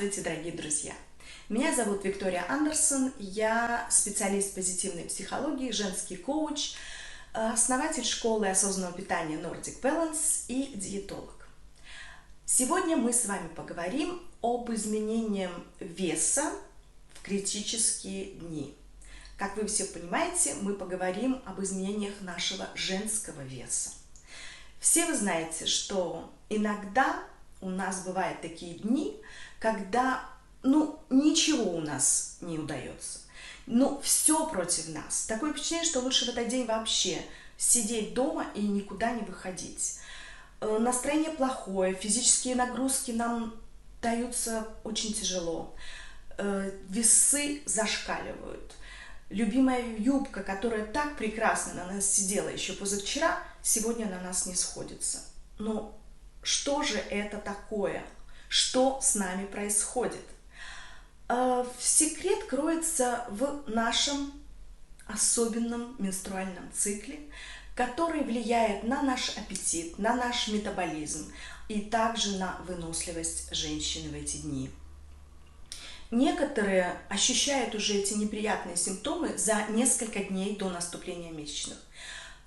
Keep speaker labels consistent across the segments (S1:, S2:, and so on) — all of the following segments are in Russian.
S1: Здравствуйте, дорогие друзья! Меня зовут Виктория Андерсон, я специалист позитивной психологии, женский коуч, основатель школы осознанного питания Nordic Balance и диетолог. Сегодня мы с вами поговорим об изменении веса в критические дни. Как вы все понимаете, мы поговорим об изменениях нашего женского веса. Все вы знаете, что иногда у нас бывают такие дни, когда, ничего у нас не удается. Все против нас. Такое впечатление, что лучше в этот день вообще сидеть дома и никуда не выходить. Настроение плохое, физические нагрузки нам даются очень тяжело. Весы зашкаливают. Любимая юбка, которая так прекрасно на нас сидела еще позавчера, сегодня на нас не сходится. Но что же это такое? Что с нами происходит? Секрет кроется в нашем особенном менструальном цикле, который влияет на наш аппетит, на наш метаболизм и также на выносливость женщины в эти дни. Некоторые ощущают уже эти неприятные симптомы за несколько дней до наступления месячных.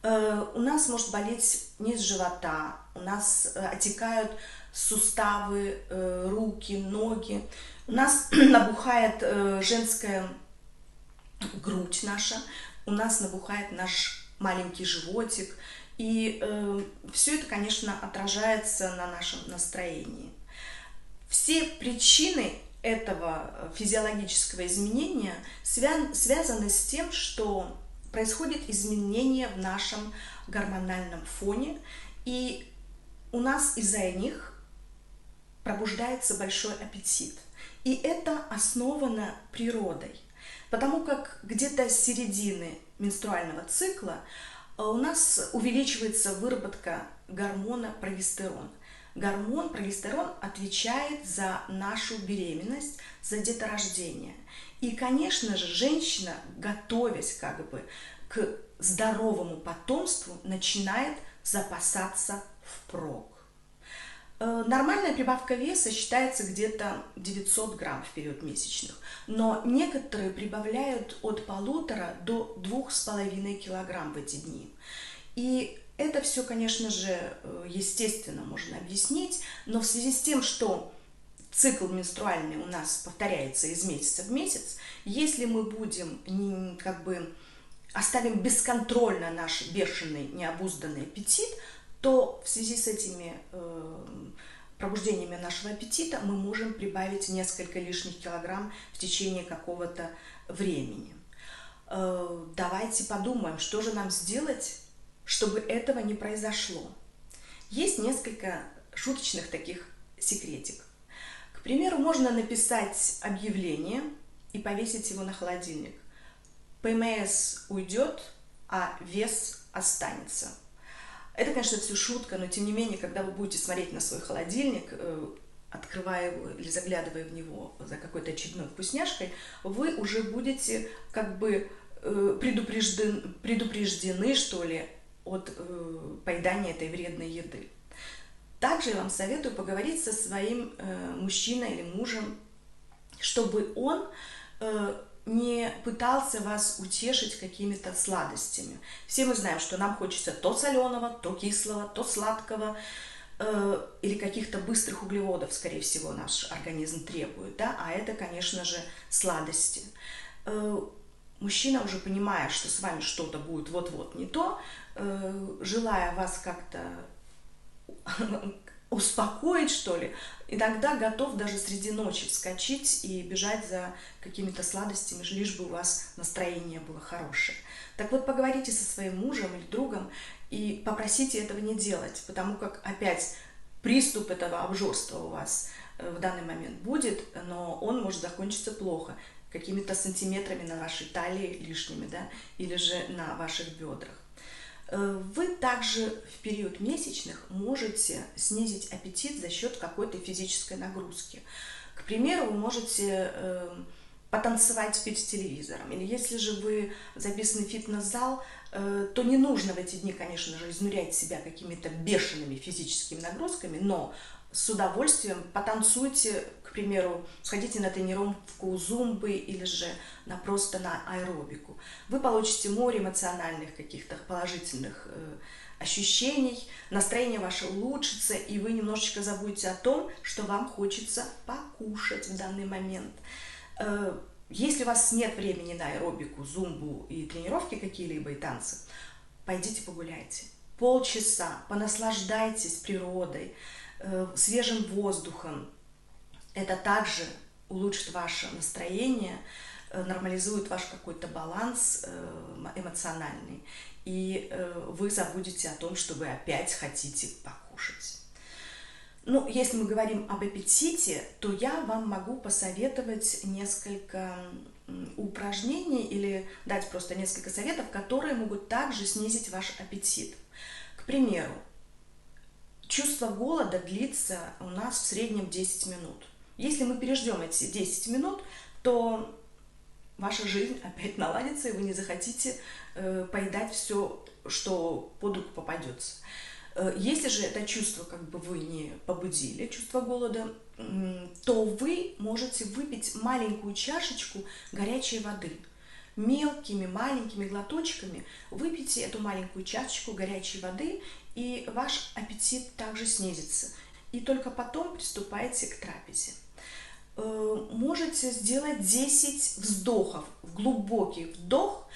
S1: У нас может болеть низ живота, у нас отекают суставы, руки, ноги, у нас набухает женская грудь наша, у нас набухает наш маленький животик, и все это, конечно, отражается на нашем настроении. Все причины этого физиологического изменения связаны с тем, что происходит изменение в нашем гормональном фоне, и у нас из-за них пробуждается большой аппетит. И это основано природой, потому как где-то с середины менструального цикла у нас увеличивается выработка гормона прогестерон. Гормон прогестерон отвечает за нашу беременность, за деторождение. И, конечно же, женщина, готовясь к здоровому потомству, начинает запасаться впрок. Нормальная прибавка веса считается где-то 900 грамм в период месячных, но некоторые прибавляют от 1,5 до 2,5 килограмм в эти дни. И это все, конечно же, естественно можно объяснить, но в связи с тем, что цикл менструальный у нас повторяется из месяца в месяц, если мы будем оставим бесконтрольно наш бешеный, необузданный аппетит, то в связи с этими пробуждениями нашего аппетита мы можем прибавить несколько лишних килограмм в течение какого-то времени. Давайте подумаем, что же нам сделать, чтобы этого не произошло. Есть несколько шуточных таких секретиков. К примеру, можно написать объявление и повесить его на холодильник. ПМС уйдет, а вес останется. Это, конечно, все шутка, но тем не менее, когда вы будете смотреть на свой холодильник, открывая его или заглядывая в него за какой-то очередной вкусняшкой, вы уже будете предупреждены, что ли, от поедания этой вредной еды. Также я вам советую поговорить со своим мужчиной или мужем, чтобы он не пытался вас утешить какими-то сладостями. Все мы знаем, что нам хочется то соленого, то кислого, то сладкого, или каких-то быстрых углеводов, скорее всего, наш организм требует, да? А это, конечно же, сладости. Мужчина, уже понимая, что с вами что-то будет вот-вот не то, желая вас как-то успокоить, что ли, иногда готов даже среди ночи вскочить и бежать за какими-то сладостями, лишь бы у вас настроение было хорошее. Так вот, поговорите со своим мужем или другом и попросите этого не делать, потому как опять приступ этого обжорства у вас в данный момент будет, но он может закончиться плохо, какими-то сантиметрами на вашей талии лишними, да, или же на ваших бедрах. Вы также в период месячных можете снизить аппетит за счет какой-то физической нагрузки. К примеру, вы можете потанцевать перед телевизором. Или если же вы записаны в фитнес-зал, то не нужно в эти дни, конечно же, изнурять себя какими-то бешеными физическими нагрузками, но с удовольствием потанцуйте, к примеру, сходите на тренировку зумбы или же просто на аэробику. Вы получите море эмоциональных каких-то положительных ощущений, настроение ваше улучшится, и вы немножечко забудете о том, что вам хочется покушать в данный момент. Если у вас нет времени на аэробику, зумбу и тренировки какие-либо и танцы, пойдите погуляйте. Полчаса, понаслаждайтесь природой, свежим воздухом. Это также улучшит ваше настроение, нормализует ваш какой-то баланс эмоциональный, и вы забудете о том, что вы опять хотите покушать. Ну, если мы говорим об аппетите, то я вам могу посоветовать несколько упражнений или дать просто несколько советов, которые могут также снизить ваш аппетит. К примеру, чувство голода длится у нас в среднем 10 минут. Если мы переждем эти 10 минут, то ваша жизнь опять наладится, и вы не захотите поедать все, что под руку попадется. Если же это чувство вы не побудили, чувство голода, то вы можете выпить маленькую чашечку горячей воды. Мелкими, маленькими глоточками выпейте эту маленькую чашечку горячей воды, и ваш аппетит также снизится. И только потом приступайте к трапезе. Можете сделать 10 вздохов, глубокий вдох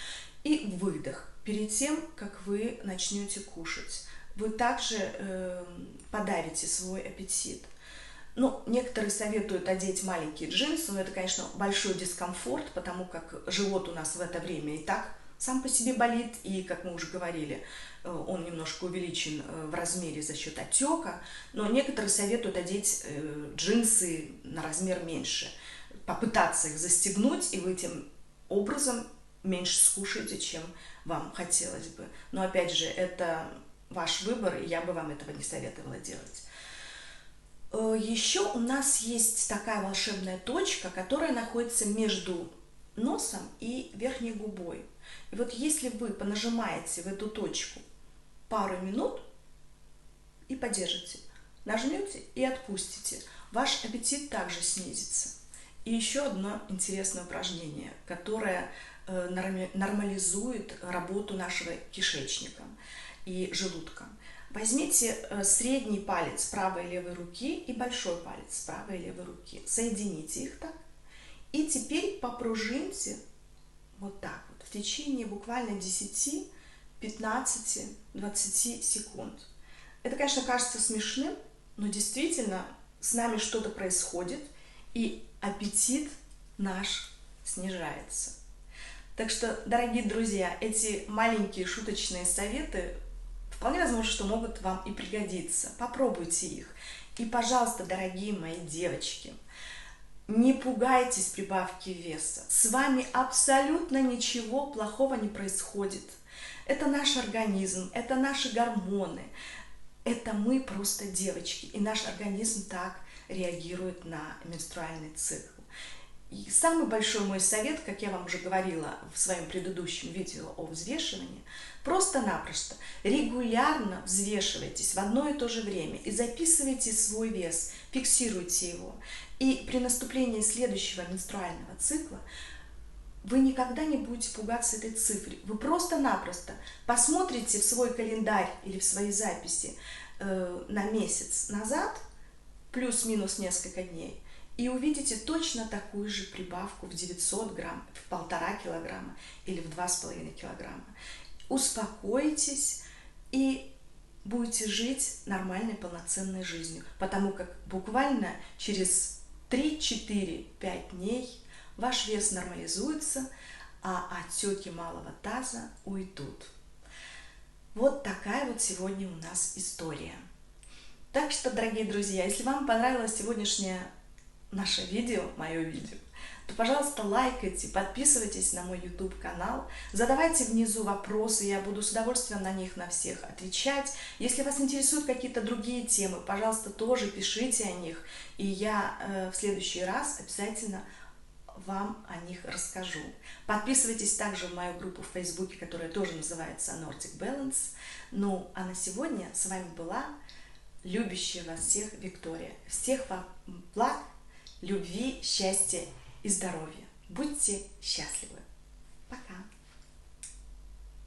S1: и выдох перед тем, как вы начнете кушать. Вы также подавите свой аппетит. Ну, некоторые советуют одеть маленькие джинсы, но это, конечно, большой дискомфорт, потому как живот у нас в это время и так сам по себе болит, и, как мы уже говорили, он немножко увеличен в размере за счет отека, но некоторые советуют одеть джинсы на размер меньше, попытаться их застегнуть, и вы тем образом меньше скушаете, чем вам хотелось бы. Но, опять же, это ваш выбор, и я бы вам этого не советовала делать. Еще у нас есть такая волшебная точка, которая находится между носом и верхней губой. И вот если вы понажимаете в эту точку пару минут и подержите, нажмете и отпустите, ваш аппетит также снизится. И еще одно интересное упражнение, которое нормализует работу нашего кишечника и желудка. Возьмите средний палец правой и левой руки и большой палец правой и левой руки. Соедините их так. И теперь попружиньте вот так вот в течение буквально 10, 15, 20 секунд. Это, конечно, кажется смешным, но действительно с нами что-то происходит, и аппетит наш снижается. Так что, дорогие друзья, эти маленькие шуточные советы вполне возможно, что могут вам и пригодиться. Попробуйте их. И, пожалуйста, дорогие мои девочки, не пугайтесь прибавки веса. С вами абсолютно ничего плохого не происходит. Это наш организм, это наши гормоны. Это мы просто девочки. И наш организм так реагирует на менструальный цикл. И самый большой мой совет, как я вам уже говорила в своем предыдущем видео о взвешивании, просто-напросто регулярно взвешивайтесь в одно и то же время и записывайте свой вес, фиксируйте его. И при наступлении следующего менструального цикла вы никогда не будете пугаться этой цифры. Вы просто-напросто посмотрите в свой календарь или в свои записи на месяц назад, плюс-минус несколько дней, и увидите точно такую же прибавку в 900 грамм, в 1,5 килограмма или в 2,5 килограмма. Успокойтесь и будете жить нормальной, полноценной жизнью, потому как буквально через 3-4-5 дней ваш вес нормализуется, а отеки малого таза уйдут. Вот такая вот сегодня у нас история. Так что, дорогие друзья, если вам понравилось сегодняшнее наше видео, мое видео, то, пожалуйста, лайкайте, подписывайтесь на мой YouTube-канал, задавайте внизу вопросы, я буду с удовольствием на них на всех отвечать. Если вас интересуют какие-то другие темы, пожалуйста, тоже пишите о них, и я в следующий раз обязательно вам о них расскажу. Подписывайтесь также в мою группу в Фейсбуке, которая тоже называется Nordic Balance. Ну, а на сегодня с вами была любящая вас всех Виктория. Всех вам благ любви, счастья и здоровья. Будьте счастливы. Пока.